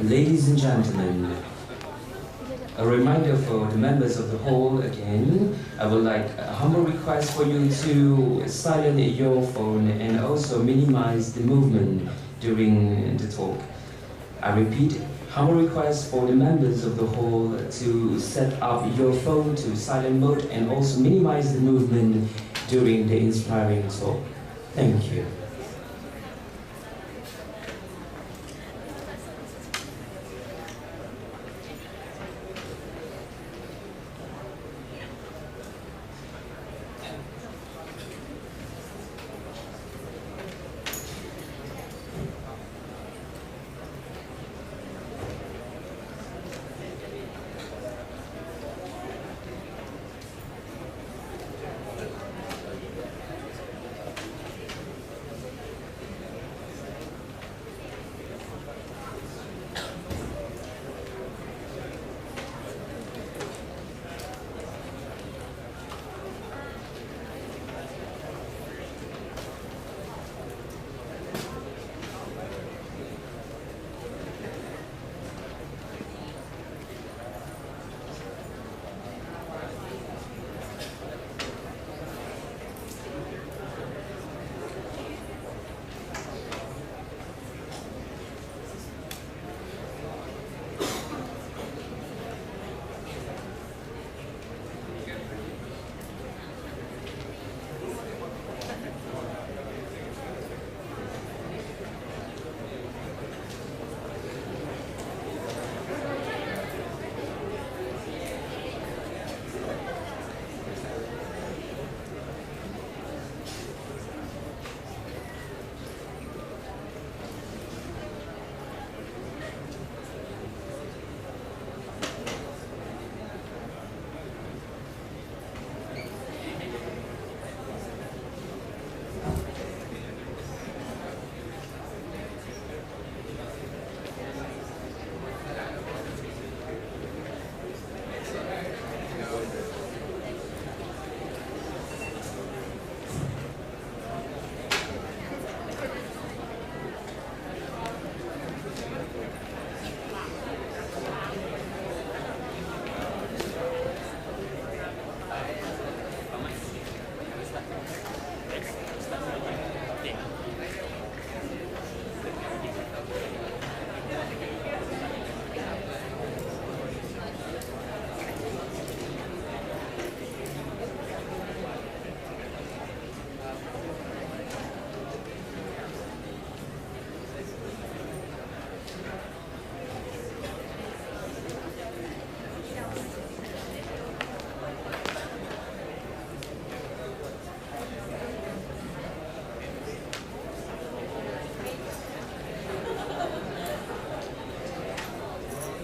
Ladies and gentlemen, a reminder for the members of the hall again, I would like a humble request for you to silence your phone and also minimize the movement during the talk. I repeat, humble request for the members of the hall to set up your phone to silent mode and also minimize the movement during the inspiring talk. Thank you.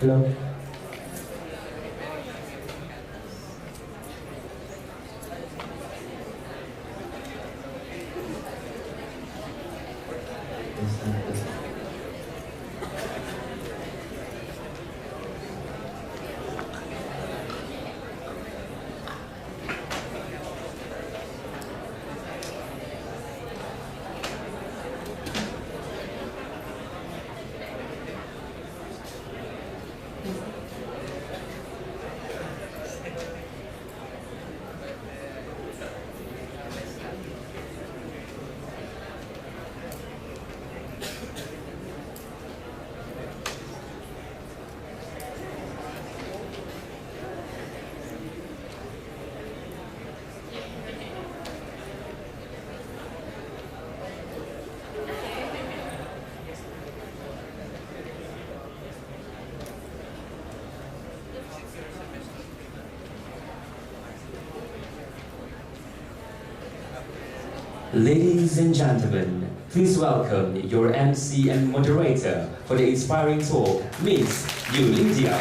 Hello. Ladies and gentlemen, please welcome your MC and moderator for the inspiring talk, Miss Yulidia.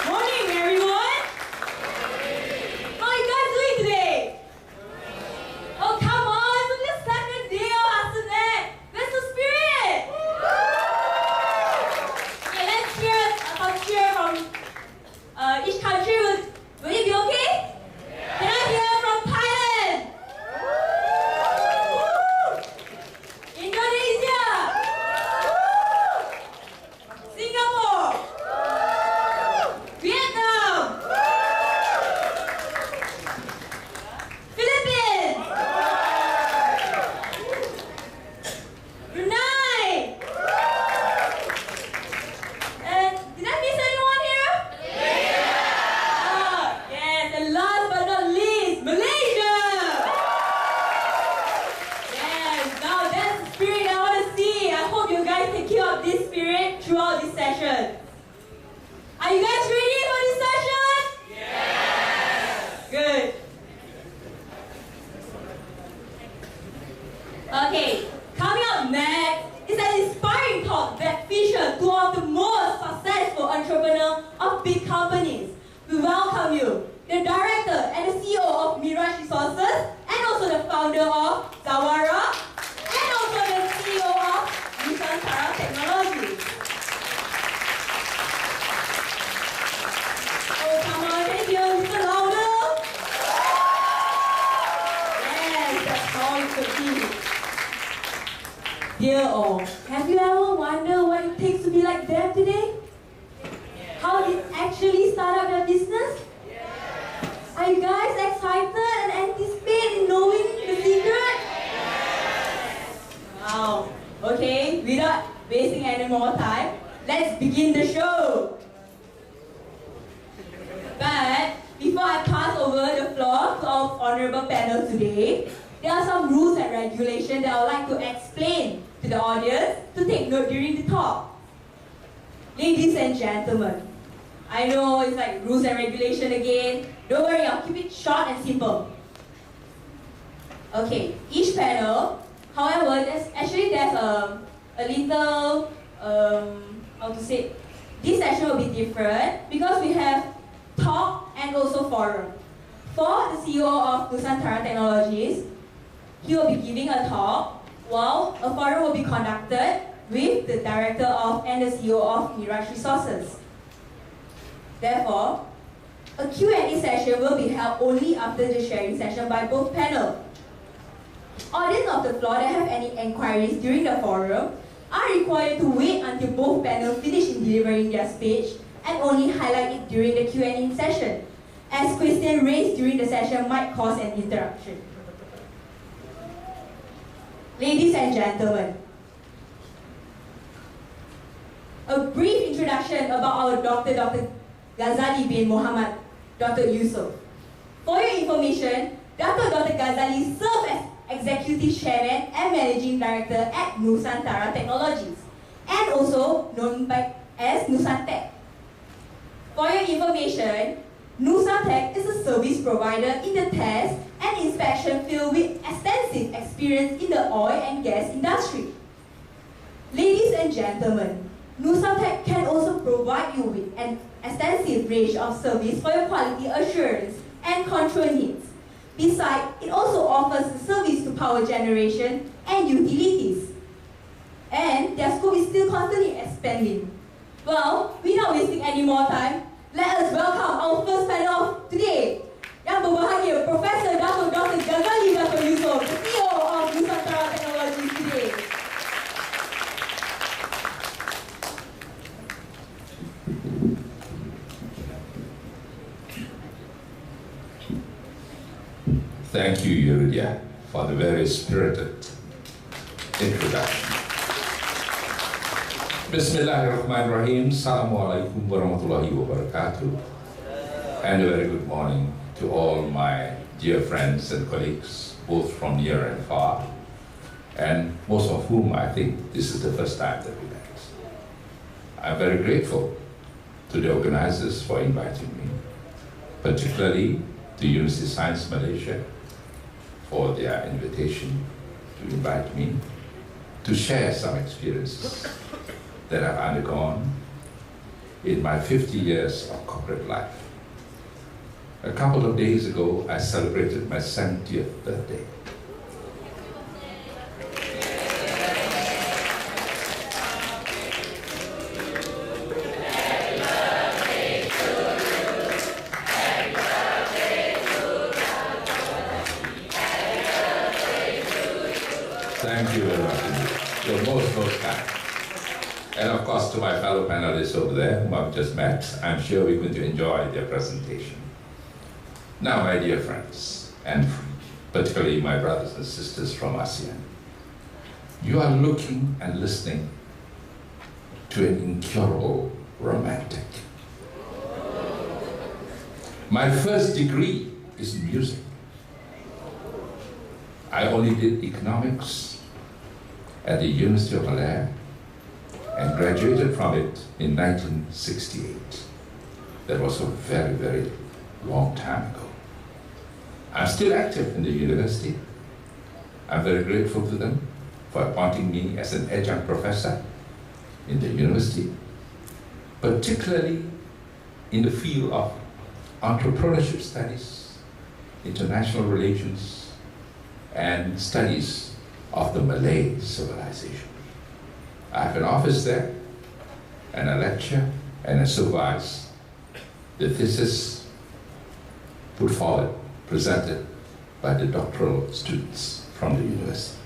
Morning, everyone! How are you guys doing today? Oh, come on! It's only the second day of Asanet! Where's the spirit? Okay, let's hear some cheer from each country. Will it be okay? Can I hear from Thailand? Indonesia? companies. We welcome you, the director and the CEO of Mirage Resources, and also the founder of Zawara, and also the CEO of Nusantara Technologies. Oh, come on, can you hear a little louder? Yes, that's how it should be. Dear all, have you ever wondered what it takes to be like them today? How they actually start up their business? Are you guys excited and anticipate knowing the secret? Wow. Okay, without wasting any more time, let's begin the show. But before I pass over the floor to our honorable panel today, there are some rules and regulations that I would like to explain to the audience to take note during the talk. Ladies and gentlemen, I know it's like rules and regulation again. Don't worry, I'll keep it short and simple. Okay, each panel, however, there's a little, how to say, this session will be different because we have talk and also forum. For the CEO of Nusantara Technologies, he will be giving a talk while a forum will be conducted with the director of and the CEO of Mirage Resources. Therefore, a Q&A session will be held only after the sharing session by both panels. Audience of the floor that have any inquiries during the forum are required to wait until both panels finish in delivering their speech and only highlight it during the Q&A session, as questions raised during the session might cause an interruption. Ladies and gentlemen, a brief introduction about our Dr. Ghazali bin Muhammad, Dr. Yusuf. For your information, Dr. Ghazali served as Executive Chairman and Managing Director at Nusantara Technologies, and also known as Nusantech. For your information, Nusantech is a service provider in the test and inspection field with extensive experience in the oil and gas industry. Ladies and gentlemen, Nusantech can also provide you with an extensive range of service for your quality assurance and control needs. Besides, it also offers service to power generation and utilities. And their scope is still constantly expanding. Well, without wasting any more time, let us welcome our first panel of today. Yang berbahagia, Professor Dr. Ghazali Dr. Yusuf, the CEO of Nusantara Technologies today. Thank you, Yuridia, for the very spirited introduction. Bismillahirrahmanirrahim. Assalamualaikum warahmatullahi wabarakatuh. And a very good morning to all my dear friends and colleagues, both from near and far, and most of whom I think this is the first time that we met. I'm very grateful to the organizers for inviting me, particularly to University of Science Malaysia for their invitation to invite me to share some experiences that I've undergone in my 50 years of corporate life. A couple of days ago, I celebrated my 70th birthday. Thank you very much. You're most kind. And of course, to my fellow panelists over there, whom I've just met, I'm sure we're going to enjoy their presentation. Now, my dear friends, and particularly my brothers and sisters from ASEAN, you are looking and listening to an incurable romantic. My first degree is in music. I only did economics at the University of Malaya and graduated from it in 1968. That was a very, very long time ago. I'm still active in the university. I'm very grateful to them for appointing me as an adjunct professor in the university, particularly in the field of entrepreneurship studies, international relations, and studies of the Malay civilization. I have an office there, and I lecture, and I supervise the thesis put forward, presented by the doctoral students from the university.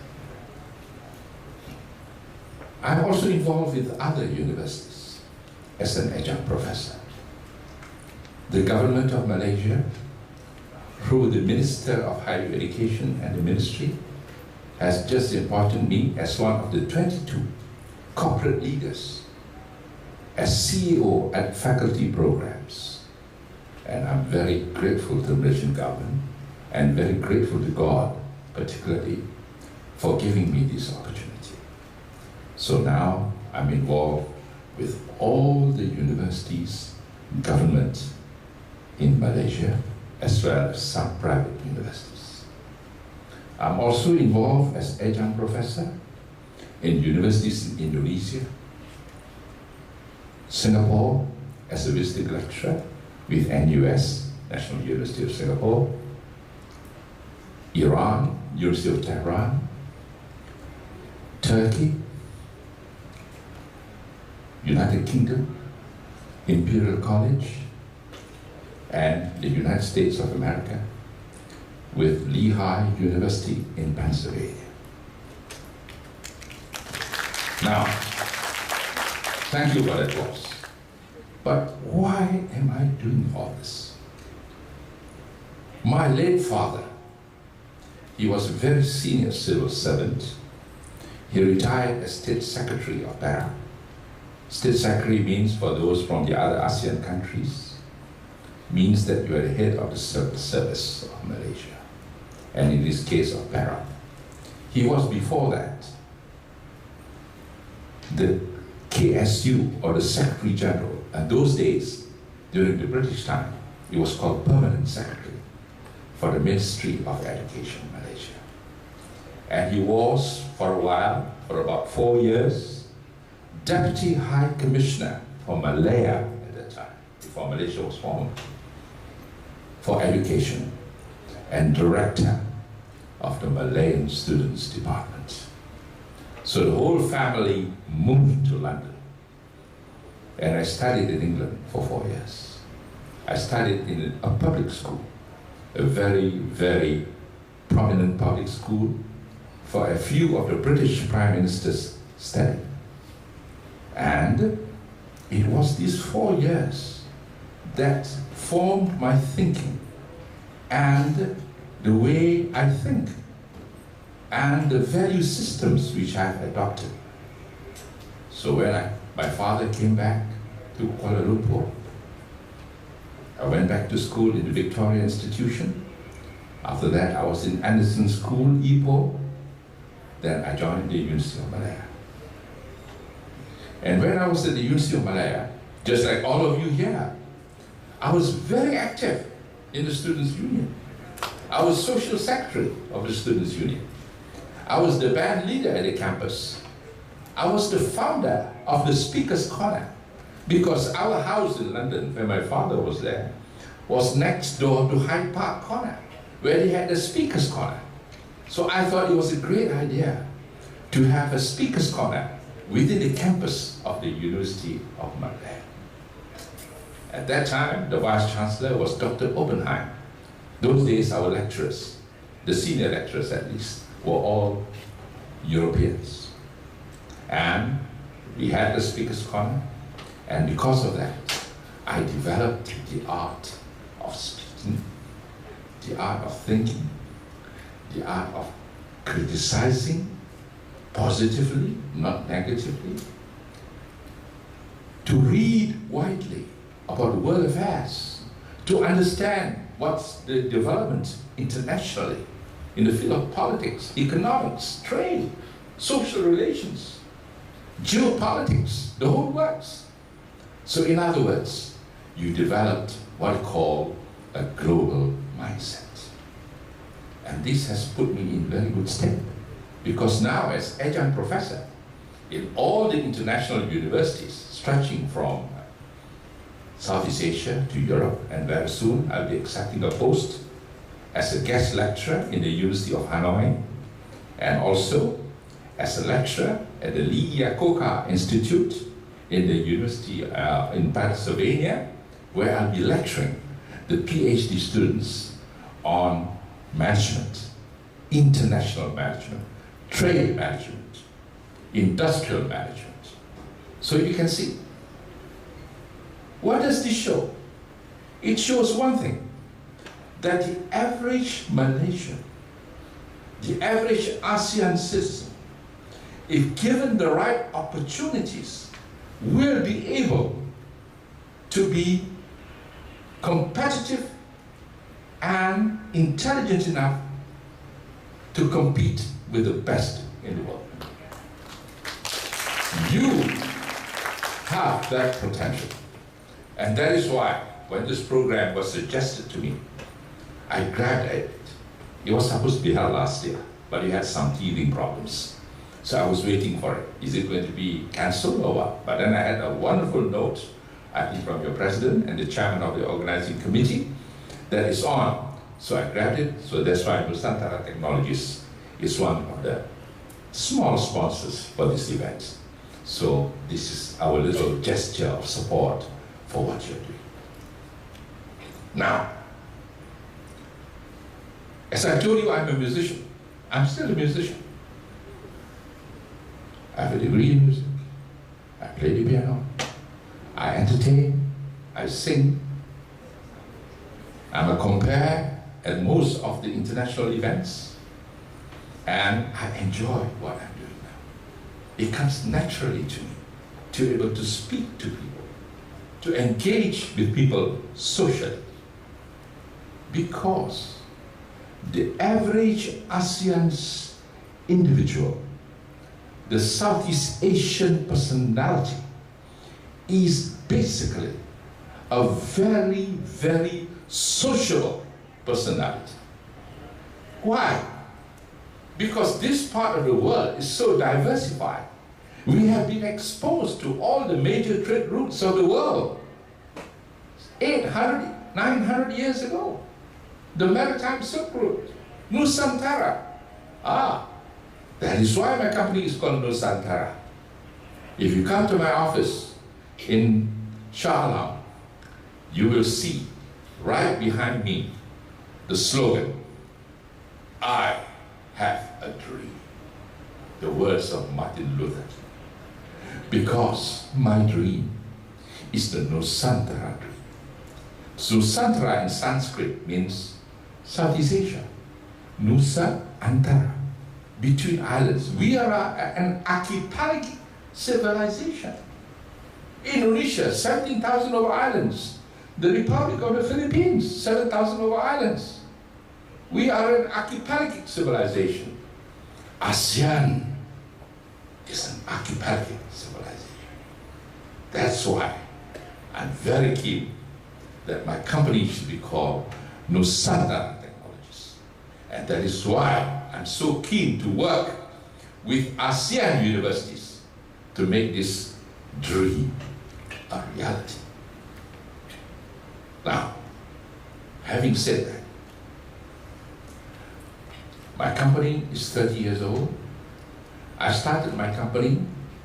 I'm also involved with other universities as an adjunct professor. The government of Malaysia, through the Minister of Higher Education and the ministry, has just appointed me as one of the 22 corporate leaders as CEO at faculty programs. And I'm very grateful to the Malaysian government and very grateful to God, particularly, for giving me this opportunity. So now I'm involved with all the universities, government in Malaysia, as well as some private universities. I'm also involved as adjunct professor in universities in Indonesia, Singapore as a visiting lecturer with NUS, National University of Singapore, Iran, University of Tehran, Turkey, United Kingdom, Imperial College, and the United States of America with Lehigh University in Pennsylvania. Now, thank you for that applause. But why am I doing all this? My late father, he was a very senior civil servant. He retired as State Secretary of Perak. State Secretary means, for those from the other ASEAN countries, means that you are the head of the civil service of Malaysia, and in this case of Perak. He was before that the KSU, or the Secretary General, and those days, during the British time, it was called Permanent Secretary for the Ministry of Education in Malaysia. And he was, for a while, for about 4 years, Deputy High Commissioner for Malaya at that time, before Malaysia was formed, for education, and Director of the Malayan Students Department. So the whole family moved to London. And I studied in England for 4 years. I studied in a public school, a very, very prominent public school for a few of the British Prime Ministers studied. And it was these 4 years that formed my thinking and the way I think and the value systems which I've adopted. So when my father came back to Kuala Lumpur, I went back to school in the Victoria Institution. After that, I was in Anderson School, Ipoh. Then I joined the University of Malaya. And when I was at the University of Malaya, just like all of you here, I was very active in the Students' Union. I was Social Secretary of the Students' Union. I was the band leader at the campus. I was the founder of the Speaker's Corner, because our house in London, where my father was there, was next door to Hyde Park Corner, where they had the Speaker's Corner. So I thought it was a great idea to have a Speaker's Corner within the campus of the University of Malaya. At that time, the Vice Chancellor was Dr. Oppenheim. Those days, our lecturers, the senior lecturers at least, were all Europeans. And we had the Speaker's Corner, and because of that, I developed the art of speaking, the art of thinking, the art of criticizing positively, not negatively, to read widely about world affairs, to understand what's the development internationally in the field of politics, economics, trade, social relations, geopolitics, the whole works. So in other words, you developed what I call a global mindset. And this has put me in very good stead, because now as adjunct professor in all the international universities stretching from Southeast Asia to Europe, and very soon I'll be accepting a post as a guest lecturer in the University of Hanoi, and also as a lecturer at the Lee Iacocca Institute in the University in Pennsylvania, where I'll be lecturing the PhD students on management, international management, trade management, industrial management. So you can see, what does this show? It shows one thing, that the average Malaysian, the average ASEAN citizen, if given the right opportunities, will be able to be competitive and intelligent enough to compete with the best in the world. You have that potential. And that is why, when this program was suggested to me, I grabbed at it. It was supposed to be held last year, but it had some teething problems. So I was waiting for it. Is it going to be cancelled or what? But then I had a wonderful note, I think from your president and the chairman of the organizing committee, that is on. So I grabbed it. So that's why Nusantara Technologies is one of the small sponsors for this event. So this is our little gesture of support for what you're doing. Now, as I told you, I'm a musician. I'm still a musician. I have a degree in music. I play the piano. I entertain. I sing. I'm a compere at most of the international events. And I enjoy what I'm doing now. It comes naturally to me to be able to speak to people, to engage with people socially. Because the average ASEAN individual, the Southeast Asian personality, is basically a very, very sociable personality. Why? Because this part of the world is so diversified. We have been exposed to all the major trade routes of the world 800, 900 years ago. The Maritime Silk Route, Nusantara. That is why my company is called Nusantara. If you come to my office in Shah Alam, you will see right behind me the slogan, I have a dream. The words of Martin Luther. Because my dream is the Nusantara dream. Nusantara in Sanskrit means Southeast Asia. Nusa Antara, between islands. We are an archipelagic civilization. Indonesia, 17,000 over islands. The Republic of the Philippines, 7,000 over islands. We are an archipelagic civilization. ASEAN is an archipelagic civilization. That's why I'm very keen that my company should be called Nusantara Technologies. And that is why I'm so keen to work with ASEAN universities to make this dream a reality. Now, having said that, my company is 30 years old. I started my company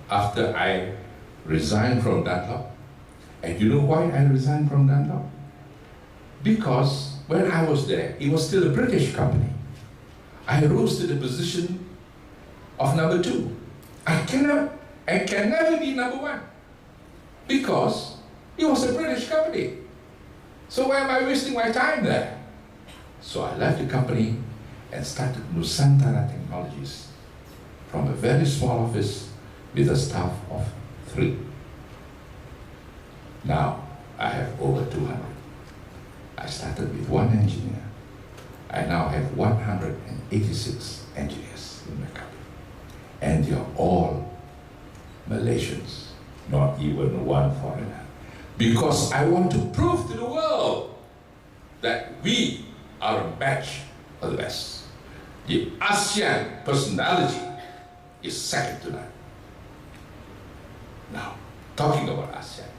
after I resigned from Dunlop. And you know why I resigned from Dunlop? Because when I was there, it was still a British company. I rose to the position of number 2. I can never be number 1 because it was a British company. So why am I wasting my time there? So I left the company and started Nusantara Technologies from a very small office with a staff of 3. Now I have over 200. I started with 1 engineer. I now have 186 engineers in my company. And they are all Malaysians, not even one foreigner. Because I want to prove to the world that we are a match for the best. The ASEAN personality is second to none. Now, talking about ASEAN.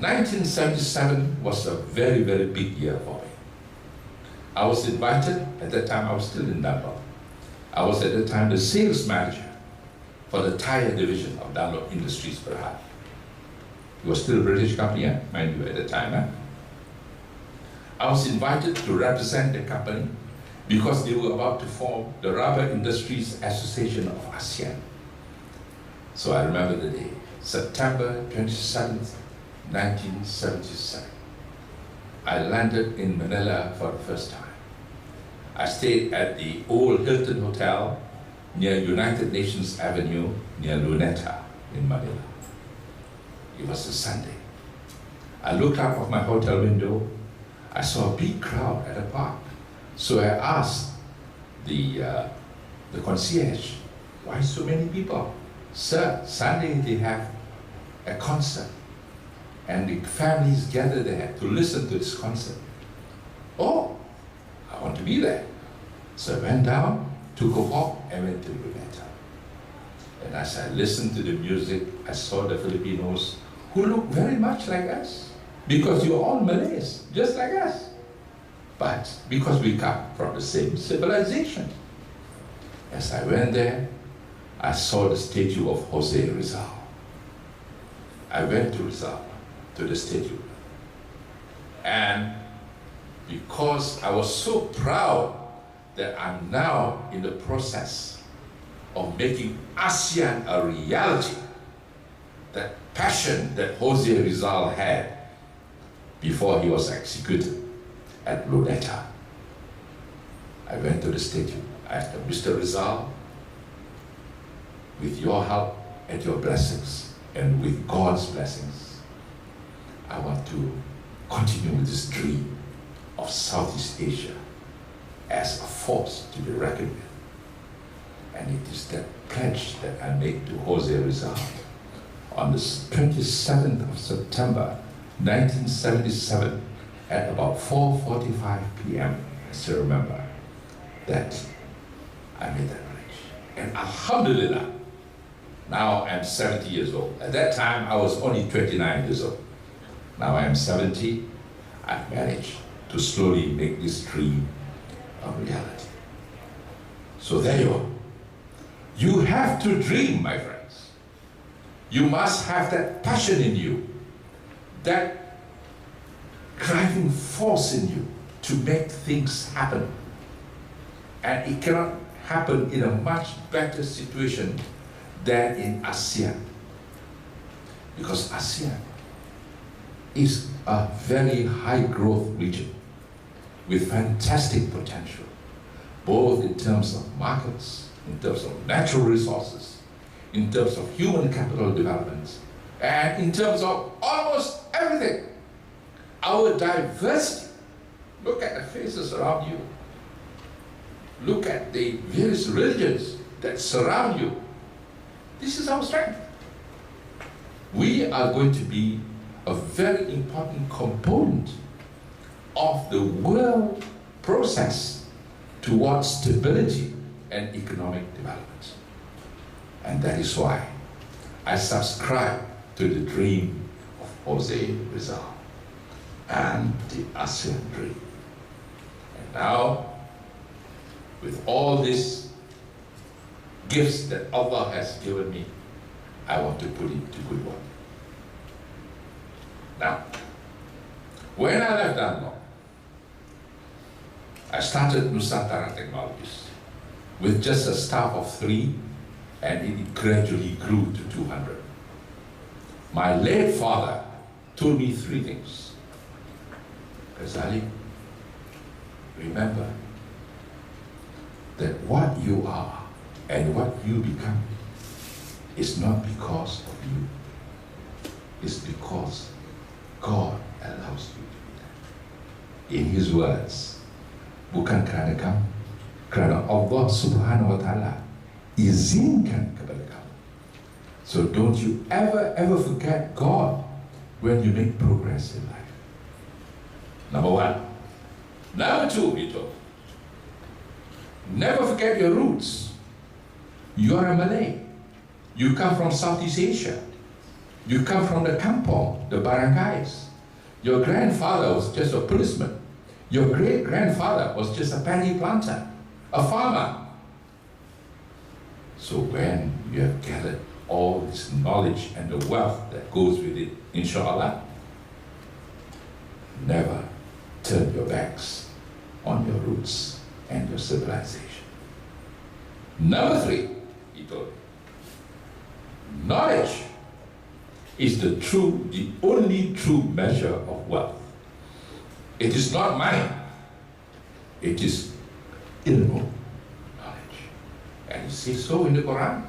1977 was a very, very big year for me. I was invited, at that time I was still in Dunlop. I was at that time the sales manager for the tire division of Dunlop Industries Berhad. It was still a British company, mind you, at the time. I was invited to represent the company because they were about to form the Rubber Industries Association of ASEAN. So I remember the day, September 27th, 1977. I landed in Manila for the first time. I stayed at the old Hilton Hotel near United Nations Avenue, near Luneta in Manila. It was a Sunday. I looked out of my hotel window. I saw a big crowd at the park. So I asked the concierge, why so many people? Sir, Sunday they have a concert and the families gather there to listen to this concert. Oh, I want to be there. So I went down, took a walk, and went to Luneta. And as I listened to the music, I saw the Filipinos who look very much like us, because you're all Malays, just like us. But because we come from the same civilization. As I went there, I saw the statue of Jose Rizal. I went to Rizal, to the statue. And because I was so proud that I'm now in the process of making ASEAN a reality, that passion that Jose Rizal had before he was executed at Luneta. I went to the statue. I asked him, Mr. Rizal, with your help and your blessings, and with God's blessings, I want to continue with this dream of Southeast Asia as a force to be reckoned with. And it is that pledge that I make to Jose Rizal on the 27th of September, 1977, at about 4:45 p.m., I still remember, that I made that pledge. And alhamdulillah, now I'm 70 years old. At that time, I was only 29 years old. Now I am 70. I've managed to slowly make this dream a reality. So there you are. You have to dream, my friends. You must have that passion in you, that driving force in you to make things happen. And it cannot happen in a much better situation than in ASEAN. Because ASEAN is a very high growth region with fantastic potential, both in terms of markets, in terms of natural resources, in terms of human capital development, and in terms of almost everything. Our diversity, look at the faces around you. Look at the various religions that surround you. This is our strength. We are going to be a very important component of the world process towards stability and economic development. And that is why I subscribe to the dream of Jose Rizal and the ASEAN dream. And now, with all these gifts that Allah has given me, I want to put it to good work. Now, when I left Dunlop, I started Nusantara Technologies with just a staff of 3, and it gradually grew to 200. My late father told me 3 things. Ghazali, remember that what you are and what you become is not because of you. It's because God allows you to be that. In His words, bukan kerana kamu, kerana Allah Subhanahu wa Ta'ala izinkan kepada kamu. So don't you ever forget God when you make progress in life. Number 1. Number 2, he told, never forget your roots. You are a Malay. You come from Southeast Asia. You come from the kampong, the barangays. Your grandfather was just a policeman. Your great-grandfather was just a paddy planter, a farmer. So when you have gathered all this knowledge and the wealth that goes with it, inshallah, never turn your backs on your roots and your civilization. Number 3, he told me, knowledge is the only true measure of wealth. It is not money, it is ilmu, knowledge. And you see so in the Quran,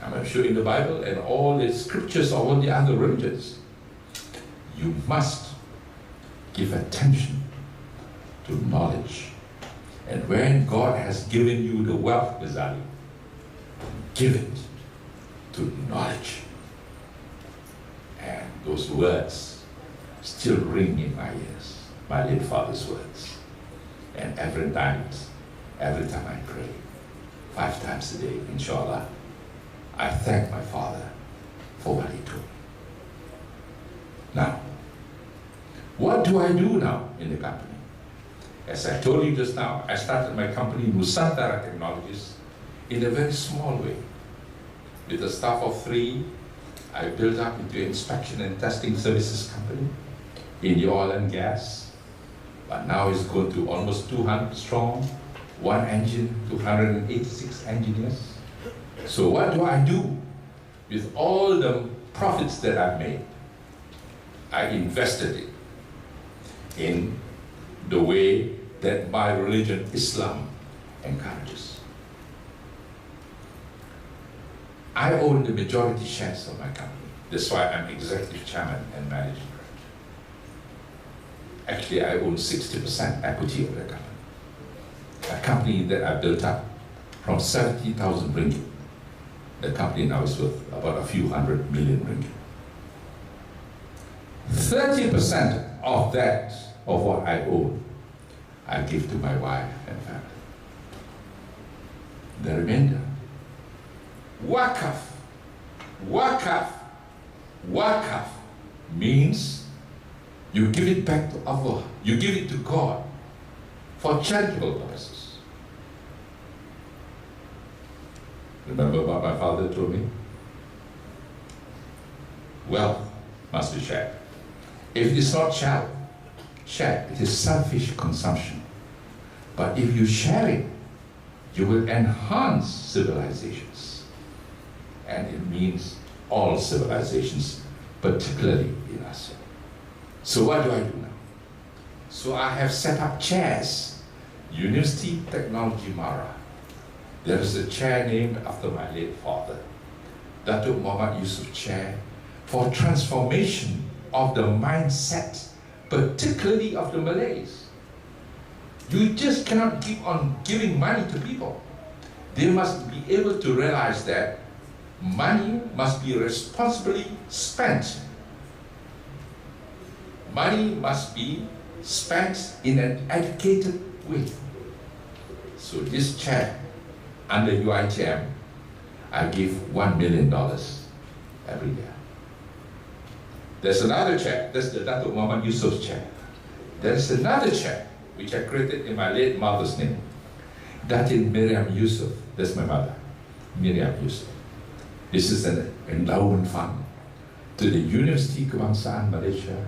I'm sure in the Bible and all the scriptures of all the other religions. You must give attention to knowledge. And when God has given you the wealth, Ghazali, give it to knowledge. And those words still ring in my ears, my late father's words. And every night, every time I pray, 5 times a day, inshallah, I thank my father for what he told me. Now, what do I do now in the company? As I told you just now, I started my company, Nusantara Technologies, in a very small way. With a staff of 3, I built up into an inspection and testing services company in the oil and gas. But now it's going to almost 200 strong, 1 engine, 286 engineers. So what do I do with all the profits that I've made? I invested it in the way that my religion, Islam, encourages. I own the majority shares of my company. That's why I'm executive chairman and managing director. Actually, I own 60% equity of the company. A company that I built up from 70,000 ringgit. The company now is worth about a few 100 million ringgit. 30% of that, of what I own, I give to my wife and family. The remainder, wakaf. Wakaf. Wakaf means you give it back to Allah. You give it to God for charitable purposes. Remember what my father told me? Wealth must be shared. If it's not shared, it is selfish consumption. But if you share it, you will enhance civilizations. And it means all civilizations, particularly in Asia. So what do I do now? So I have set up chairs. University Technology Mara. There is a chair named after my late father, Datuk Muhammad Yusuf Chair, for transformation of the mindset, particularly of the Malays. You just cannot keep on giving money to people. They must be able to realize that money must be responsibly spent. Money must be spent in an educated way. So this chair, under UITM, I give $1 million every year. There's another chair, that's the Datuk Muhammad Yusuf chair. There's another chair, which I created in my late mother's name, Datin Miriam Yusuf, that's my mother, Miriam Yusuf. This is an endowment fund to the University Kebangsaan Malaysia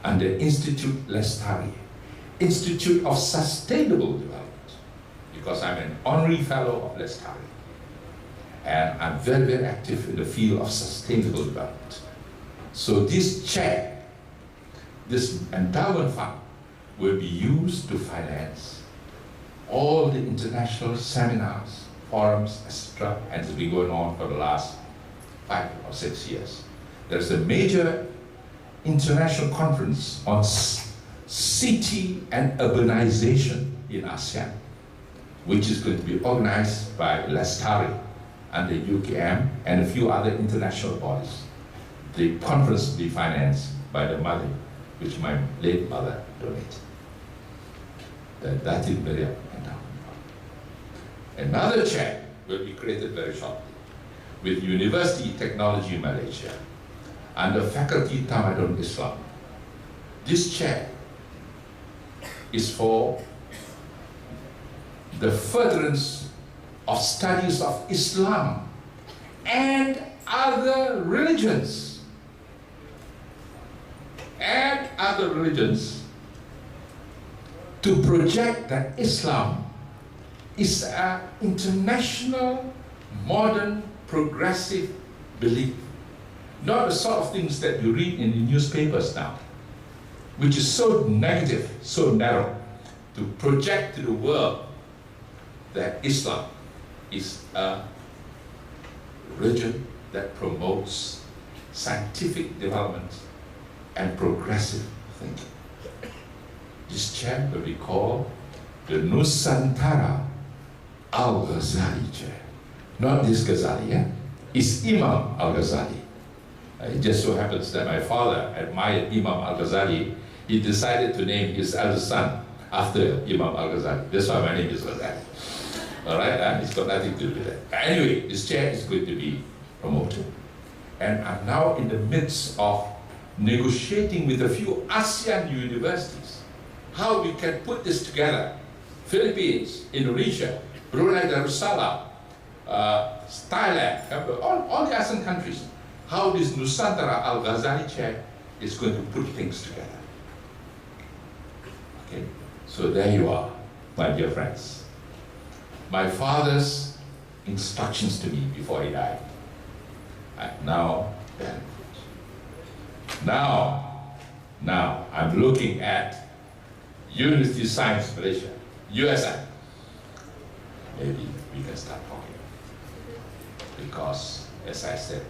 and the Institute Lestari, Institute of Sustainable Development, because I'm an honorary fellow of Lestari. And I'm very, very active in the field of sustainable development. So this check, this endowment fund, will be used to finance all the international seminars, forums, etc., and it's been going on for the last 5 or 6 years. There's a major international conference on city and urbanization in ASEAN, which is going to be organized by Lestari and the UKM and a few other international bodies. The conference will be financed by the money which my late mother donated. That is very endowment. Another check will be created very shortly with University Technology Malaysia under Faculty Tamadun Islam. This chair is for the furtherance of studies of Islam and other religions. And other religions, to project that Islam is an international, modern, progressive belief. Not the sort of things that you read in the newspapers now, which is so negative, so narrow, to project to the world that Islam is a religion that promotes scientific development and progressive thinking. This chair will be called the Nusantara Al-Ghazali chair. Not this Ghazali, yeah? It's Imam Al-Ghazali. It just so happens that my father admired Imam Al-Ghazali. He decided to name his eldest son after Imam Al-Ghazali. That's why my name is Ghazali. All right, it's got nothing to do with that. But anyway, this chair is going to be promoted. And I'm now in the midst of negotiating with a few ASEAN universities how we can put this together. Philippines, Indonesia, Brunei Darussalam, Thailand, all the ASEAN countries, how this Nusantara Al-Ghazali chair is going to put things together. Okay, so there you are, my dear friends. My father's instructions to me before he died, now I'm looking at University of Science Malaysia, USM. Maybe we can start talking. Because, as I said,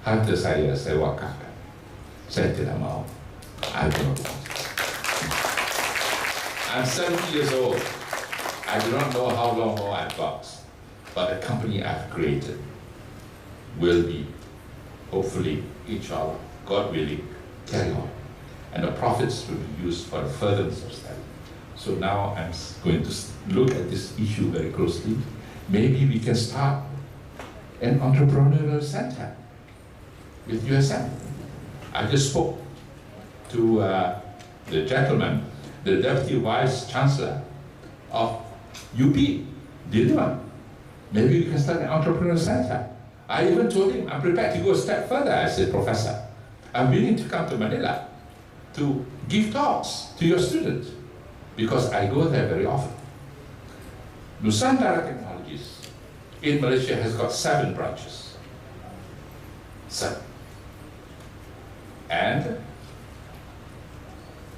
harta saya wakafkan. Saya tidak mau. I don't want. I'm 70 years old. I do not know how long more I've got, but the company I've created will be, hopefully, inshallah, God willing, carry on. And the profits will be used for the furtherance of study. So now I'm going to look at this issue very closely. Maybe we can start an entrepreneurial center with USM. I just spoke to the gentleman, the Deputy Vice Chancellor of UP, Diliman. Maybe we can start an entrepreneurial center. I even told him I'm prepared to go a step further. I said, Professor, I'm willing to come to Manila to give talks to your students because I go there very often. Nusantara Technologies in Malaysia has got 7 branches. 7. And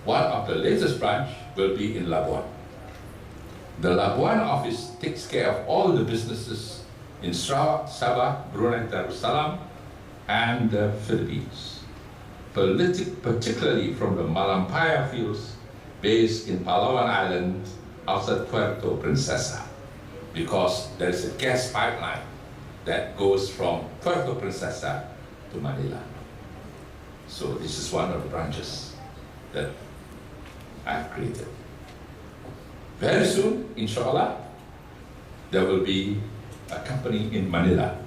one of the latest branch will be in Labuan. The Labuan office takes care of all the businesses in Sarawak, Sabah, Brunei Darussalam, and the Philippines. Particularly from the Malampaya fields based in Palawan Island outside Puerto Princesa, because there is a gas pipeline that goes from Puerto Princesa to Manila. So this is one of the branches that I've created. Very soon, inshallah, there will be a company in Manila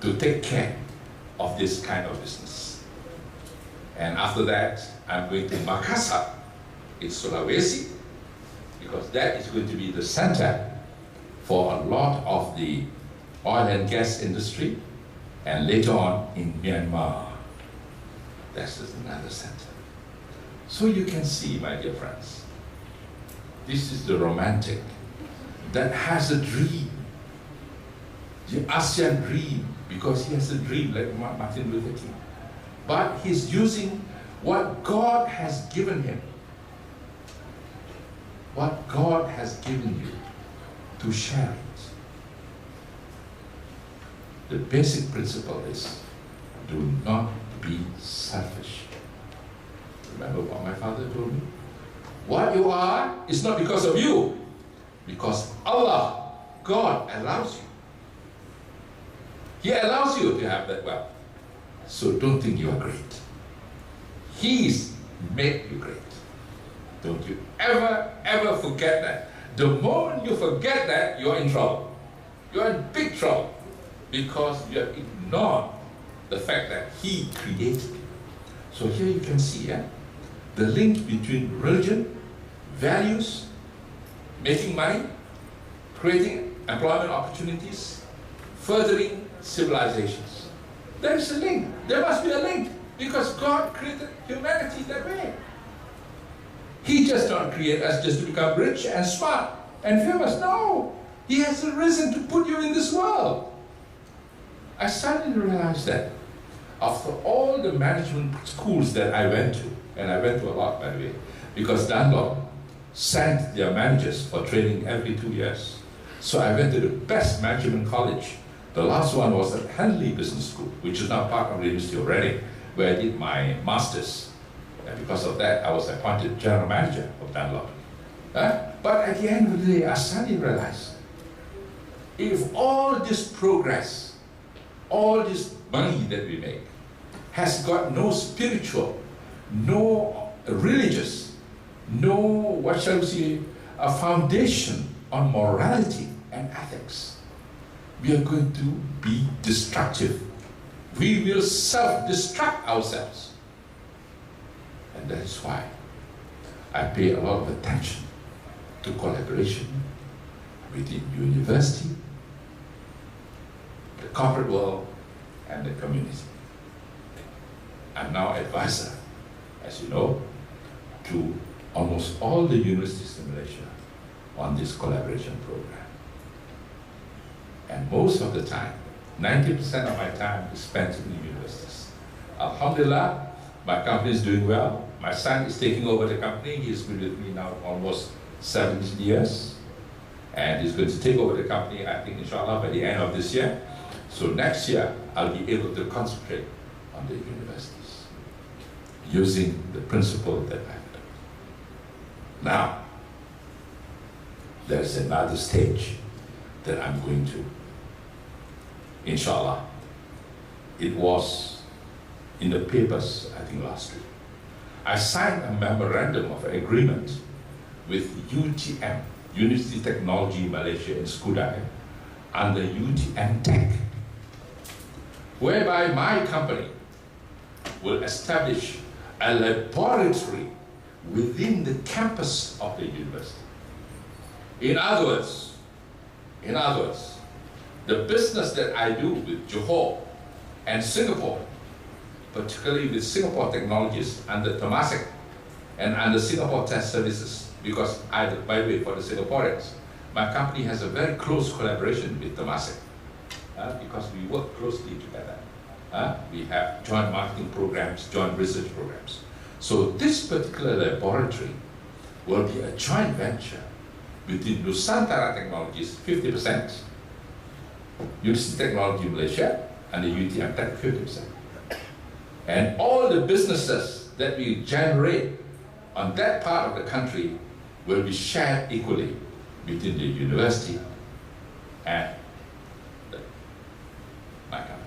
to take care of this kind of business. And after that, I'm going to Makassar in Sulawesi, because that is going to be the center for a lot of the oil and gas industry, and later on in Myanmar. That's another center. So you can see, my dear friends, this is the romantic that has a dream, the ASEAN dream, because he has a dream like Martin Luther King. But he's using what God has given him, what God has given you, to share it. The basic principle is, do not be selfish. Remember what my father told me? What you are is not because of you, because Allah, God, allows you. He allows you to have that wealth. So don't think you are great. He's made you great. Don't you ever, ever forget that. The moment you forget that, you're in trouble. You're in big trouble, because you have ignored the fact that he created. So here you can see the link between religion, values, making money, creating employment opportunities, furthering civilizations. There is a link. There must be a link because God created humanity that way. He just don't create us just to become rich and smart and famous. No, He has a reason to put you in this world. I started to realize that after all the management schools that I went to, and I went to a lot by the way, because Dunlop sent their managers for training every 2 years. So I went to the best management college. The last one was at Henley Business School, which is now part of the University of Reading, where I did my master's. And because of that, I was appointed general manager of Dunlop. But at the end of the day, I suddenly realized, if all this progress, all this money that we make, has got no spiritual, no religious, no, what shall we say, a foundation on morality and ethics, we are going to be destructive. We will self-destruct ourselves. And that is why I pay a lot of attention to collaboration within university, the corporate world, and the community. I'm now advisor, as you know, to almost all the universities in Malaysia on this collaboration program. And most of the time, 90% of my time is spent in the universities. Alhamdulillah, my company is doing well. My son is taking over the company. He's been with me now almost 17 years. And he's going to take over the company, I think, inshallah, by the end of this year. So next year, I'll be able to concentrate on the universities using the principle that I've learned. Now, there's another stage that I'm going to, inshallah. It was in the papers, I think last week. I signed a memorandum of agreement with UTM, University Technology Malaysia in Skudai, under UTM Tech, whereby my company will establish a laboratory within the campus of the university. In other words, the business that I do with Johor and Singapore, particularly with Singapore Technologies under Temasek and under Singapore Test Services, because by the way, for the Singaporeans, my company has a very close collaboration with Temasek because we work closely together. We have joint marketing programs, joint research programs. So this particular laboratory will be a joint venture between Nusantara Technologies, 50%, University Technology Malaysia, and the UTM Tech, 50%. And all the businesses that we generate on that part of the country will be shared equally between the university and my company.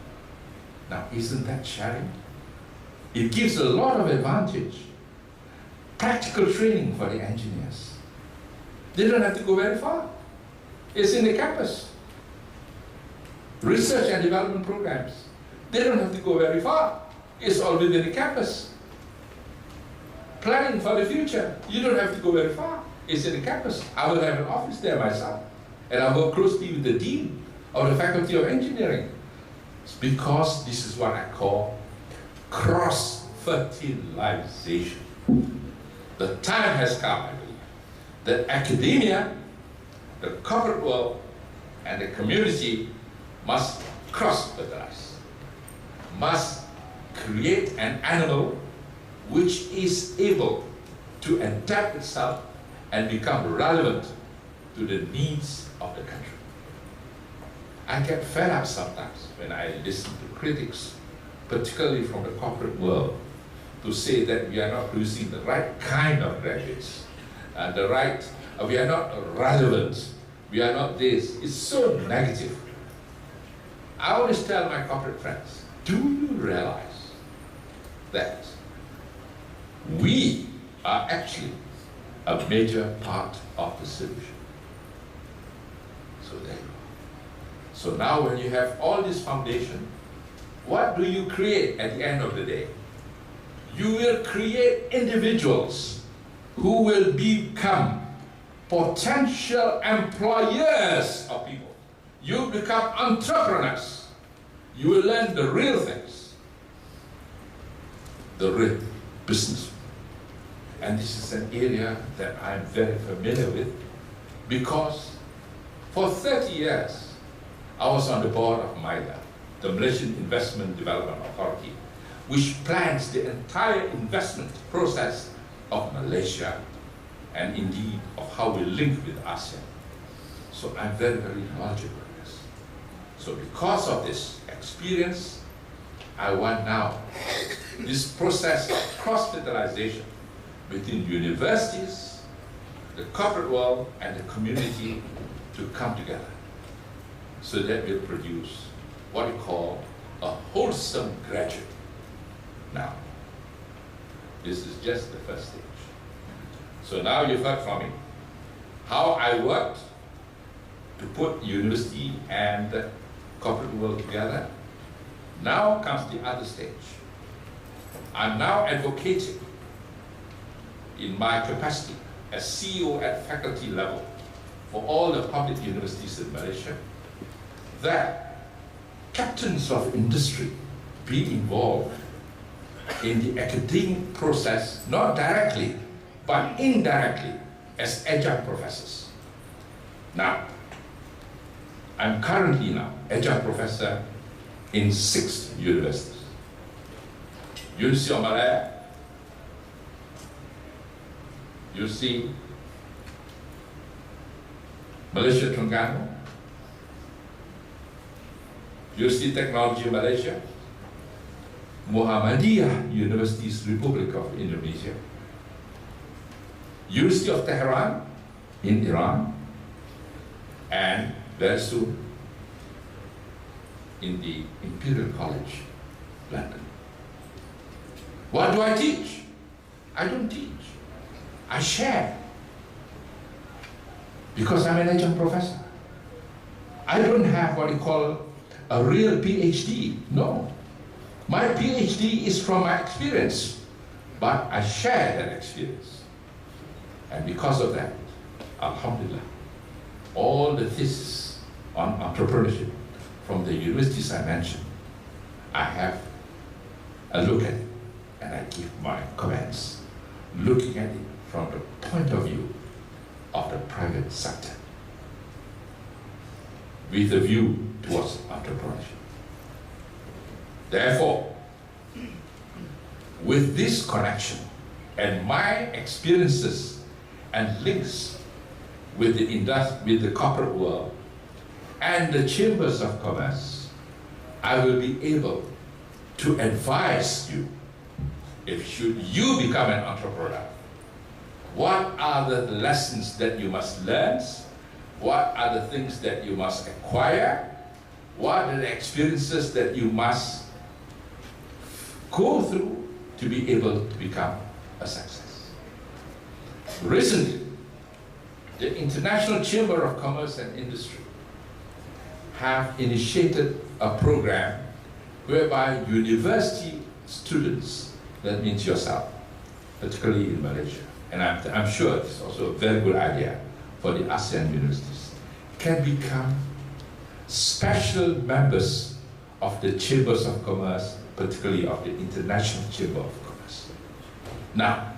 Now, isn't that sharing? It gives a lot of advantage. Practical training for the engineers. They don't have to go very far. It's in the campus. Research and development programs. They don't have to go very far. It's all within the campus. Planning for the future. You don't have to go very far. It's in the campus. I will have an office there myself. And I work closely with the dean of the Faculty of Engineering. It's because this is what I call cross-fertilization. The time has come, I believe, that academia, the corporate world, and the community must cross-fertilize, must create an animal which is able to adapt itself and become relevant to the needs of the country. I get fed up sometimes when I listen to critics, particularly from the corporate world, to say that we are not producing the right kind of graduates, we are not relevant, we are not this. It's so negative. I always tell my corporate friends, do you realize that we are actually a major part of the solution? So there you go. So now when you have all this foundation, what do you create at the end of the day? You will create individuals who will become potential employers of people. You become entrepreneurs. You will learn the real things, the real business. And this is an area that I'm very familiar with because for 30 years, I was on the board of MIDA, the Malaysian Investment Development Authority, which plans the entire investment process of Malaysia and indeed of how we link with ASEAN. So I'm very, very knowledgeable in this. So because of this experience, I want now this process of cross-fertilization between universities, the corporate world, and the community to come together so that we'll produce what we call a wholesome graduate. Now, this is just the first stage. So now you've heard from me how I worked to put university and the corporate world together. Now comes the other stage. I'm now advocating in my capacity as CEO at faculty level for all the public universities in Malaysia that captains of industry be involved in the academic process, not directly, but indirectly as adjunct professors. Now, I'm currently now adjunct professor in 6 universities. University of Malaya, UC Malaysia Terengganu, University Technology Malaysia, Muhammadiyah Universities Republic of Indonesia, University of Tehran in Iran, and very soon in the Imperial College, London. What do I teach? I don't teach. I share. Because I'm an adjunct professor. I don't have what you call a real PhD. No. My PhD is from my experience, but I share that experience. And because of that, alhamdulillah, all the theses on entrepreneurship from the universities I mentioned, I have a look at it and I give my comments, looking at it from the point of view of the private sector with a view towards entrepreneurship. Therefore, with this connection and my experiences and links with the corporate world and the chambers of commerce, I will be able to advise you, if should you become an entrepreneur, what are the lessons that you must learn? What are the things that you must acquire? What are the experiences that you must go through to be able to become a success? Recently, the International Chamber of Commerce and Industry have initiated a program whereby university students, that means yourself, particularly in Malaysia, and I'm sure it's also a very good idea for the ASEAN universities, can become special members of the Chambers of Commerce, particularly of the International Chamber of Commerce. Now,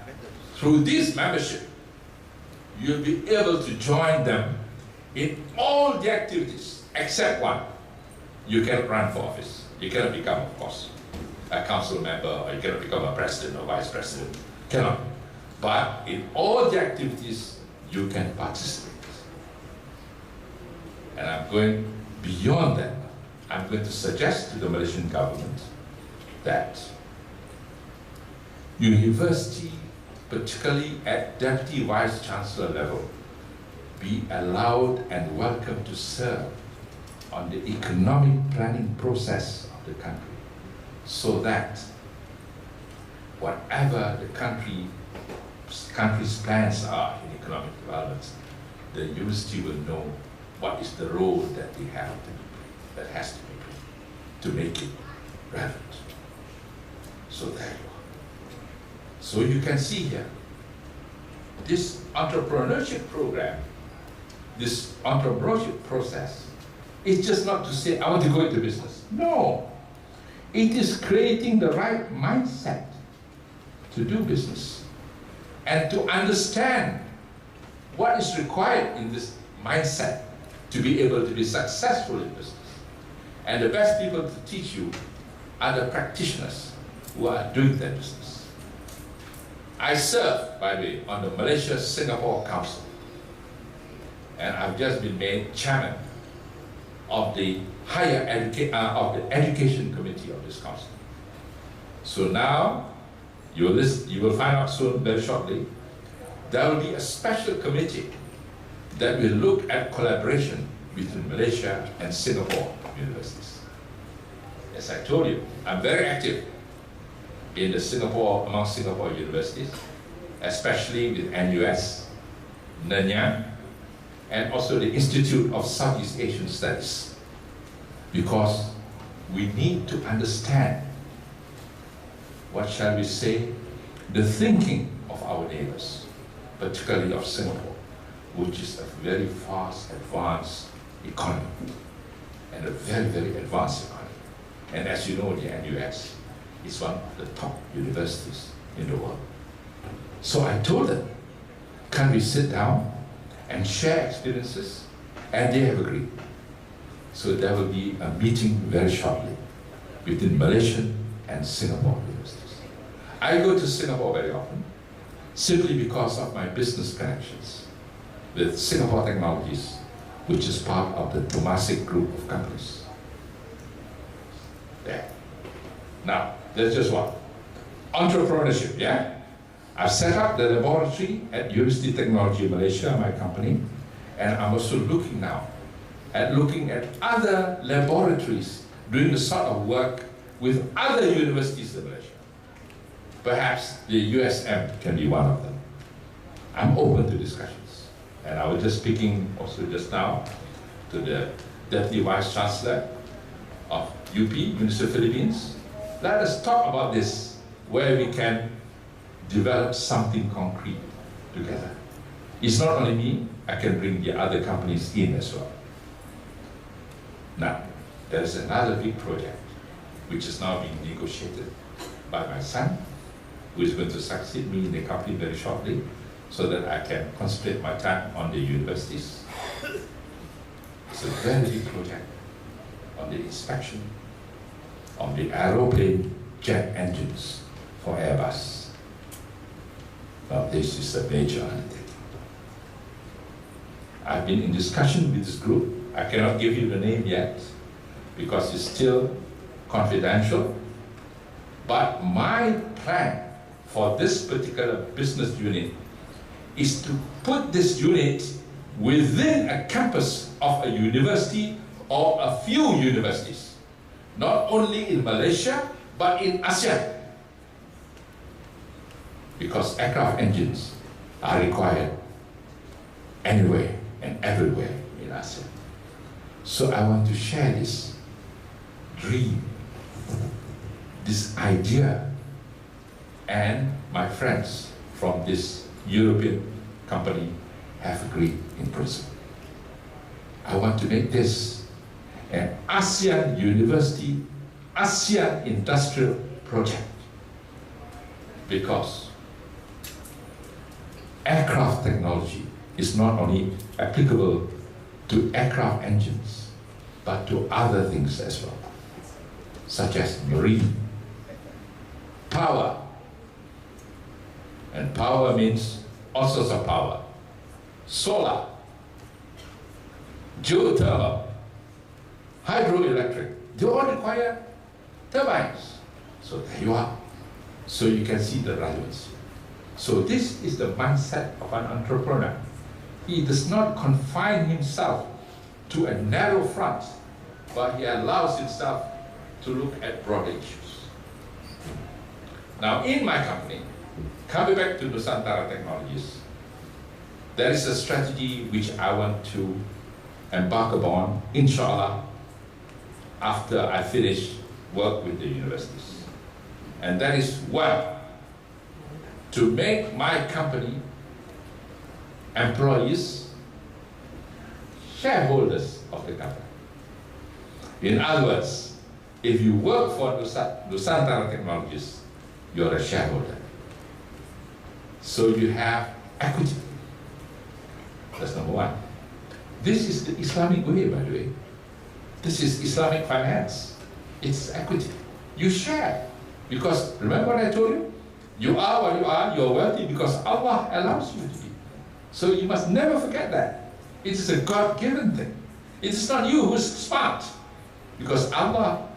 through this membership, you'll be able to join them in all the activities, except one. You cannot run for office. You cannot become, of course, a council member, or you cannot become a president or vice president. Cannot. But in all the activities, you can participate. And I'm going beyond that. I'm going to suggest to the Malaysian government that university, particularly at Deputy Vice Chancellor level, be allowed and welcome to serve on the economic planning process of the country, so that whatever the country's plans are in economic development, the university will know what is the role that they have to be played, that has to be played, to make it relevant. So there you are. So you can see here, this entrepreneurship program, this entrepreneurship process, is just not to say, I want to go into business. No. It is creating the right mindset to do business and to understand what is required in this mindset to be able to be successful in business. And the best people to teach you are the practitioners who are doing their business. I serve, by the way, on the Malaysia-Singapore Council. And I've just been made chairman of the education committee of this council. So now, you will find out soon, very shortly, there will be a special committee that will look at collaboration between Malaysia and Singapore universities. As I told you, I'm very active in among Singapore universities, especially with NUS, Nanyang, and also the Institute of Southeast Asian Studies, because we need to understand, what shall we say, the thinking of our neighbors, particularly of Singapore, which is a very fast, advanced economy, and a very, very advanced economy. And as you know, the NUS is one of the top universities in the world. So I told them, can we sit down and share experiences? And they have agreed. So there will be a meeting very shortly between Malaysian and Singapore universities. I go to Singapore very often, simply because of my business connections with Singapore Technologies, which is part of the Temasek group of companies. There. Now, that's just one. Entrepreneurship, yeah? I've set up the laboratory at University Technology Malaysia, my company, and I'm also looking at other laboratories doing the sort of work with other universities in Malaysia. Perhaps the USM can be one of them. I'm open to discussions. And I was just speaking also just now to the Deputy Vice Chancellor of UP, University of the Philippines. Let us talk about this, where we can develop something concrete together. It's not only me, I can bring the other companies in as well. Now, there's another big project which is now being negotiated by my son, who is going to succeed me in the company very shortly, so that I can concentrate my time on the universities. It's a very big project on the inspection of the aeroplane jet engines for Airbus. Now, this is a major undertaking. I've been in discussion with this group. I cannot give you the name yet because it's still confidential. But my plan for this particular business unit is to put this unit within a campus of a university or a few universities, not only in Malaysia, but in ASEAN. Because aircraft engines are required anywhere and everywhere in ASEAN. So I want to share this dream, this idea, and my friends from this European company have agreed in principle. I want to make this an ASEAN University, ASEAN Industrial Project, because aircraft technology is not only applicable to aircraft engines, but to other things as well, such as marine, power. And power means all sorts of power. Solar, geothermal, hydroelectric, they all require turbines. So there you are. So you can see the relevance. So this is the mindset of an entrepreneur. He does not confine himself to a narrow front, but he allows himself to look at broader issues. Now in my company, coming back to Nusantara Technologies, there is a strategy which I want to embark upon, inshallah, after I finish work with the universities. And that is one, to make my company employees shareholders of the company. In other words, if you work for Nusantara Technologies, you're a shareholder. So you have equity. That's number one. This is the Islamic way, by the way. This is Islamic finance. It's equity. You share. Because remember what I told you? You are what you are, you're wealthy because Allah allows you to be. So you must never forget that. It is a God-given thing. It is not you who's smart, because Allah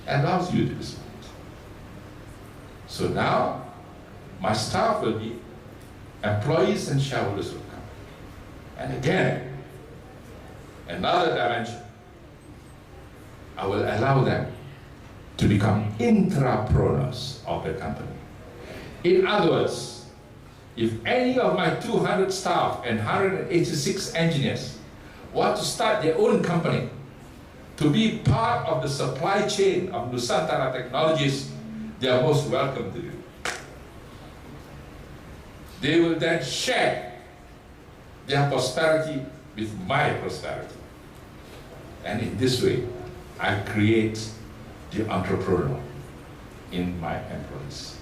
allows you to be smart. So now, my staff will be employees and shareholders of the company. And again, another dimension, I will allow them to become intrapreneurs of the company. In other words, if any of my 200 staff and 186 engineers want to start their own company to be part of the supply chain of Nusantara Technologies, they are most welcome to do. They will then share their prosperity with my prosperity. And in this way, I create the entrepreneur in my employees.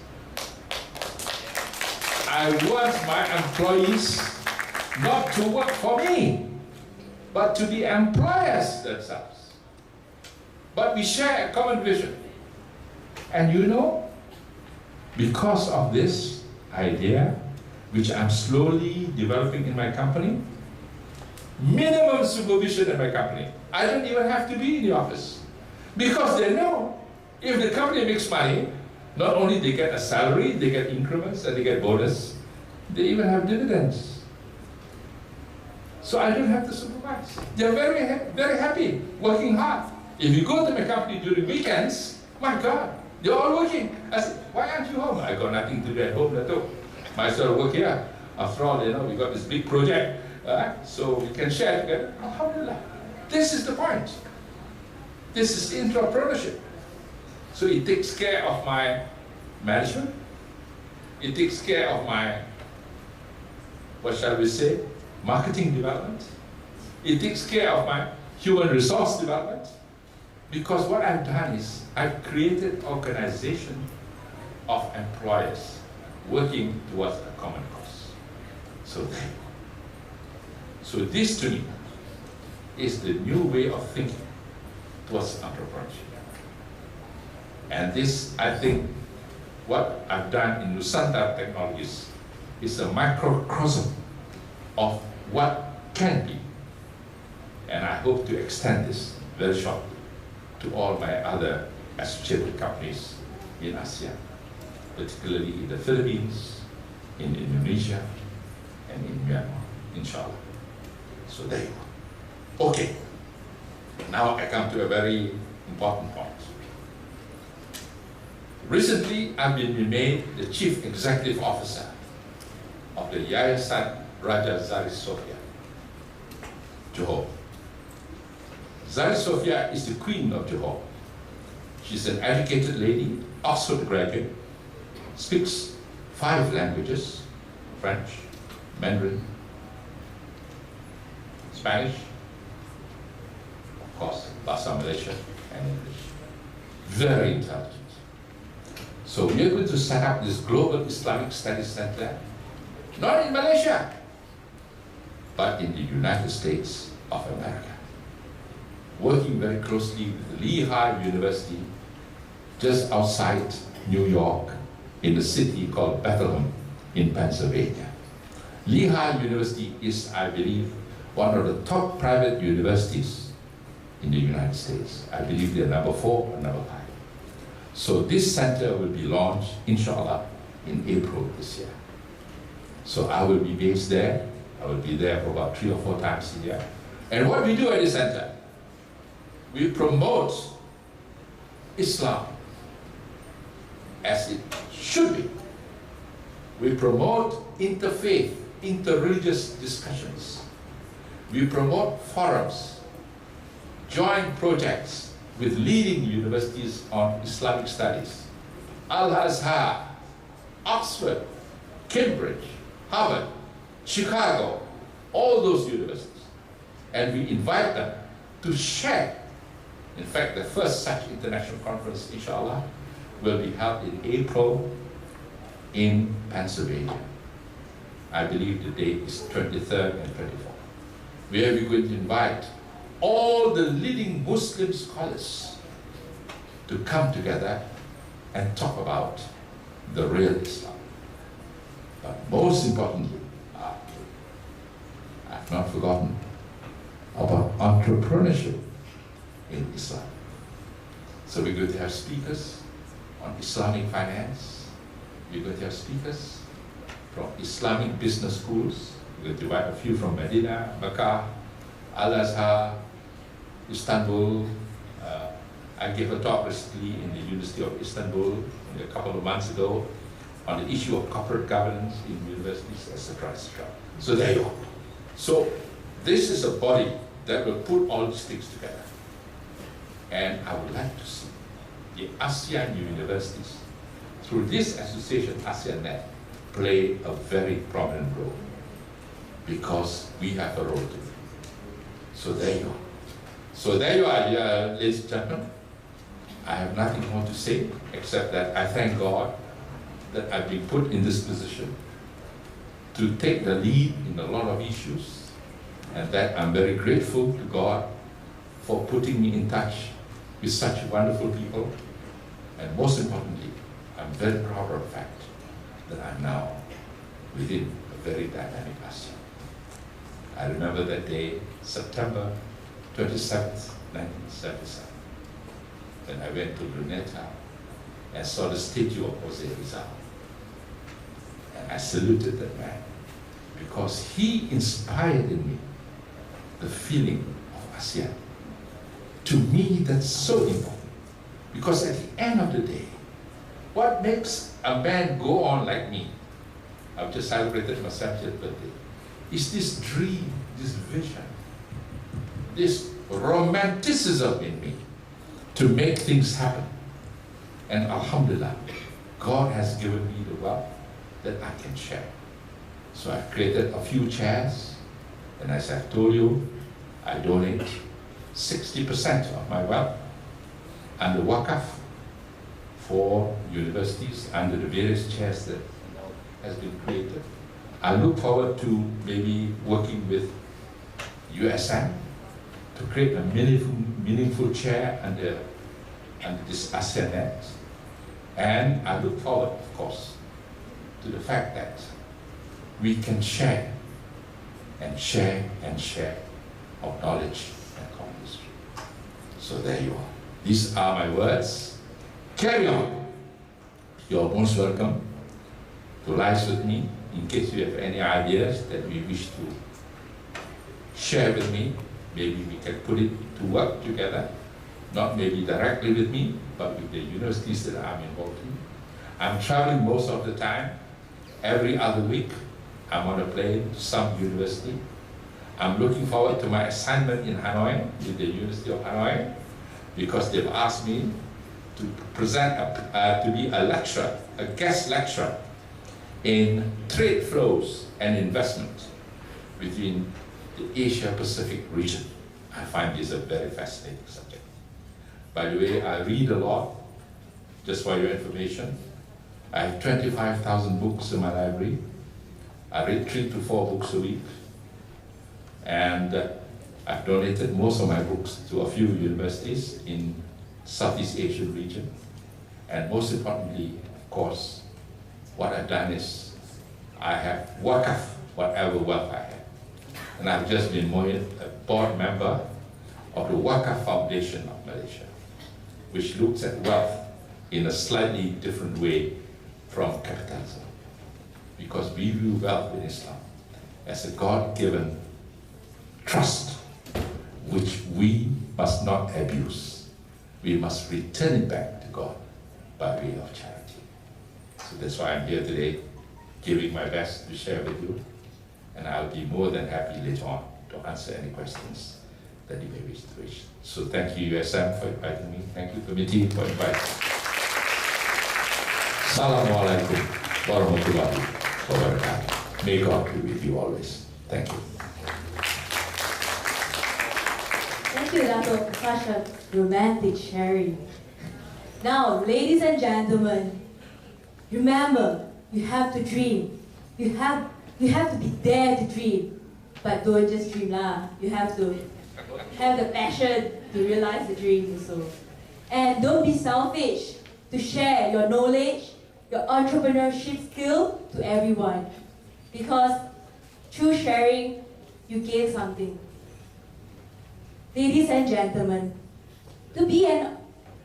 I want my employees not to work for me, but to be employers themselves. But we share a common vision. And you know, because of this idea, which I'm slowly developing in my company, minimum supervision in my company. I don't even have to be in the office. Because they know, if the company makes money, not only they get a salary, they get increments and they get bonus, they even have dividends. So I don't have to supervise. They're very happy, working hard. If you go to my company during weekends, my God, they're all working. I said, why aren't you home? I got nothing to do at home, that's all. Might as well work here. After all, you know, we got this big project, so we can share together. Alhamdulillah. This is the point. This is entrepreneurship. So it takes care of my management. It takes care of my, what shall we say, marketing development. It takes care of my human resource development. Because what I've done is, I've created an organization of employers working towards a common cause. So there you go. So this to me is the new way of thinking towards entrepreneurship. And this, I think, what I've done in Nusantara Technologies is a microcosm of what can be. And I hope to extend this very shortly to all my other associated companies in ASEAN, particularly in the Philippines, in Indonesia, and in Myanmar, inshallah. So there you go. Okay, now I come to a very important point. Recently, I've been made the Chief Executive Officer of the Yayasan Raja Zari Sofia, Johor. Zari Sofia is the Queen of Johor. She's an educated lady, Oxford graduate, speaks 5 languages, French, Mandarin, Spanish, of course, Bahasa Malaysia, and English. Very intelligent. So we're going to set up this Global Islamic Studies Center, not in Malaysia, but in the United States of America, working very closely with Lehigh University, just outside New York, in a city called Bethlehem in Pennsylvania. Lehigh University is, I believe, one of the top private universities in the United States. I believe they're number 4 or number 5. So this center will be launched, inshallah, in April this year. So I will be based there. I will be there for about 3 or 4 times a year. And what we do at this center, we promote Islam as it should be. We promote interfaith, interreligious discussions. We promote forums, joint projects with leading universities on Islamic studies. Al-Azhar, Oxford, Cambridge, Harvard, Chicago, all those universities. And we invite them to share. In fact, the first such international conference, inshallah, will be held in April in Pennsylvania. I believe the date is 23rd and 24th. Where we're going to invite all the leading Muslim scholars to come together and talk about the real Islam. But most importantly, I've not forgotten about entrepreneurship in Islam. So we're going to have speakers on Islamic finance. We're going to have speakers from Islamic business schools. We're going to invite a few from Medina, Makkah, Al-Azhar, Istanbul. I gave a talk recently in the University of Istanbul a couple of months ago on the issue of corporate governance in universities, etc., etc. So there you are. So this is a body that will put all these things together. And I would like to see the ASEAN universities, through this association, ASEANNet, play a very prominent role, because we have a role to play. So there you are. So there you are, ladies and gentlemen. I have nothing more to say, except that I thank God that I've been put in this position to take the lead in a lot of issues, and that I'm very grateful to God for putting me in touch with such wonderful people. And most importantly, I'm very proud of the fact that I'm now within a very dynamic ASEAN. I remember that day, September 27th, 1977, when I went to Luneta and saw the statue of Jose Rizal. And I saluted that man, because he inspired in me the feeling of ASEAN. To me, that's so important, because at the end of the day, what makes a man go on like me, I've just celebrated my 70th birthday, is this dream, this vision, this romanticism in me to make things happen. And Alhamdulillah, God has given me the wealth that I can share. So I've created a few chairs, and as I've told you, I donate 60% of my wealth under Waqaf for universities under the various chairs that has been created. I look forward to maybe working with USM to create a meaningful chair under this ASEANNet. And I look forward, of course, to the fact that we can share and share and share of knowledge and common history. So there you are. These are my words. Carry on. You're most welcome to liaise with me in case you have any ideas that we wish to share with me. Maybe we can put it to work together, not maybe directly with me, but with the universities that I'm involved in. I'm traveling most of the time. Every other week, I'm on a plane to some university. I'm looking forward to my assignment in Hanoi, with the University of Hanoi, because they've asked me to present, to be a lecturer, a guest lecturer in trade flows and investment between the Asia-Pacific region. I find this a very fascinating subject. By the way, I read a lot, just for your information. I have 25,000 books in my library. I read 3 to 4 books a week. And I've donated most of my books to a few universities in Southeast Asian region. And most importantly, of course, what I've done is I have Waqaf whatever wealth I have. And I've just been a board member of the Waqaf Foundation of Malaysia, which looks at wealth in a slightly different way from capitalism. Because we view wealth in Islam as a God-given trust, which we must not abuse. We must return it back to God by way of charity. So that's why I'm here today, giving my best to share with you. And I'll be more than happy later on to answer any questions that you may wish to reach. So thank you USM for inviting me. Thank you committee for inviting me. Assalamualaikum warahmatullahi wabarakatuh. May God be with you always. Thank you. Thank you, Dato', for such a romantic sharing. Now, ladies and gentlemen, remember, you have to dream. You have to be there to dream. But don't just dream lah. You have to have the passion to realize the dream also. And don't be selfish to share your knowledge, your entrepreneurship skill to everyone. Because through sharing, you gain something. Ladies and gentlemen, to be an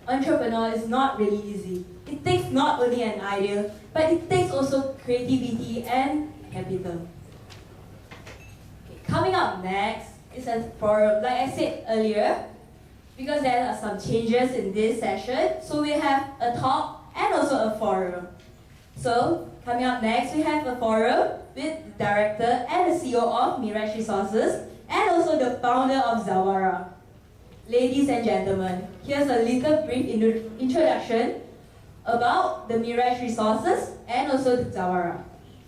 entrepreneur is not really easy. It takes not only an idea, but it takes also creativity and capital. Okay, coming up next is a forum, like I said earlier, because there are some changes in this session, so we have a talk and also a forum. So, coming up next, we have a forum with the director and the CEO of Mirage Resources, and also the founder of Zawara. Ladies and gentlemen, here's a little brief introduction about the Mirage Resources and also the Zawara.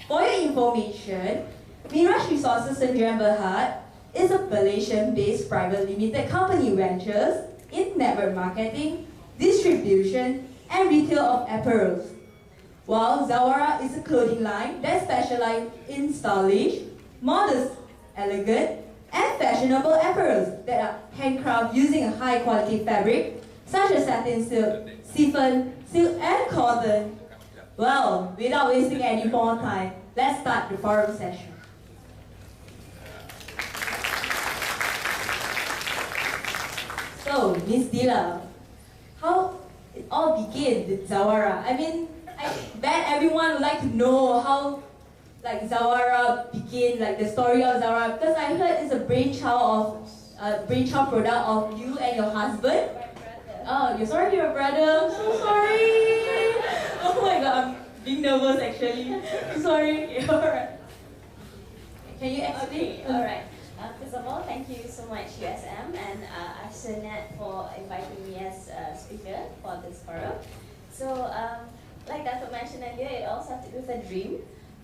For your information, Mirage Resources Sdn Bhd is a Malaysian-based private limited company ventures in network marketing, distribution, and retail of apparels. While Zawara is a clothing line that specializes in stylish, modest, elegant, and fashionable apparels that are handcrafted using a high-quality fabric such as satin silk, chiffon, silk, and cotton. Well, without wasting any more time, let's start the forum session. So, Miss Dila, how it all began with Zawara? I mean, I bet everyone would like to know how Zawara began, the story of Zawara, because I heard it's a brainchild product of you and your husband. Oh, you're sorry, your brother. I'm so sorry. Oh my God, I'm being nervous actually. Sorry. Alright. Can you explain? Okay, alright. First of all, thank you so much USM and ASHANET for inviting me as a speaker for this forum. So, like Dato' mentioned earlier, it all started with a dream.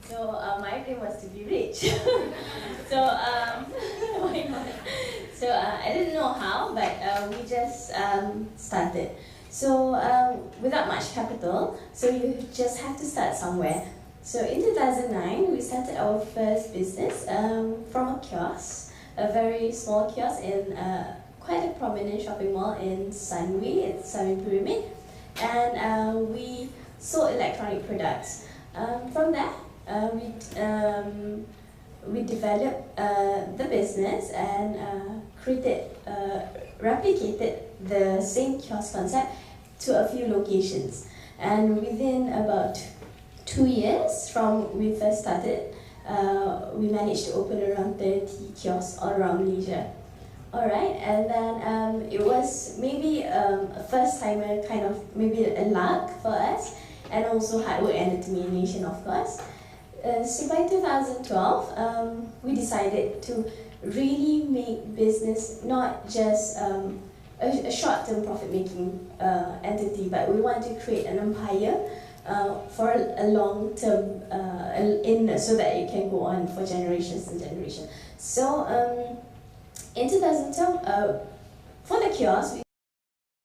So my dream was to be rich. So why not? So I didn't know how, but we just started. So without much capital, so you just have to start somewhere. So in 2009, we started our first business from a kiosk, a very small kiosk in quite a prominent shopping mall in Sunway, it's Sunway Pyramid, and we sold electronic products. From there, we developed the business and replicated the same kiosk concept to a few locations. And within about 2 years from we first started, we managed to open around 30 kiosks all around Malaysia. Alright, and then it was maybe a first timer, kind of maybe a luck for us, and also hard work and determination, of course. So by 2012, we decided to really make business not just a short-term profit-making entity, but we want to create an empire for a long-term, so that it can go on for generations and generations. So in 2012, for the kiosk,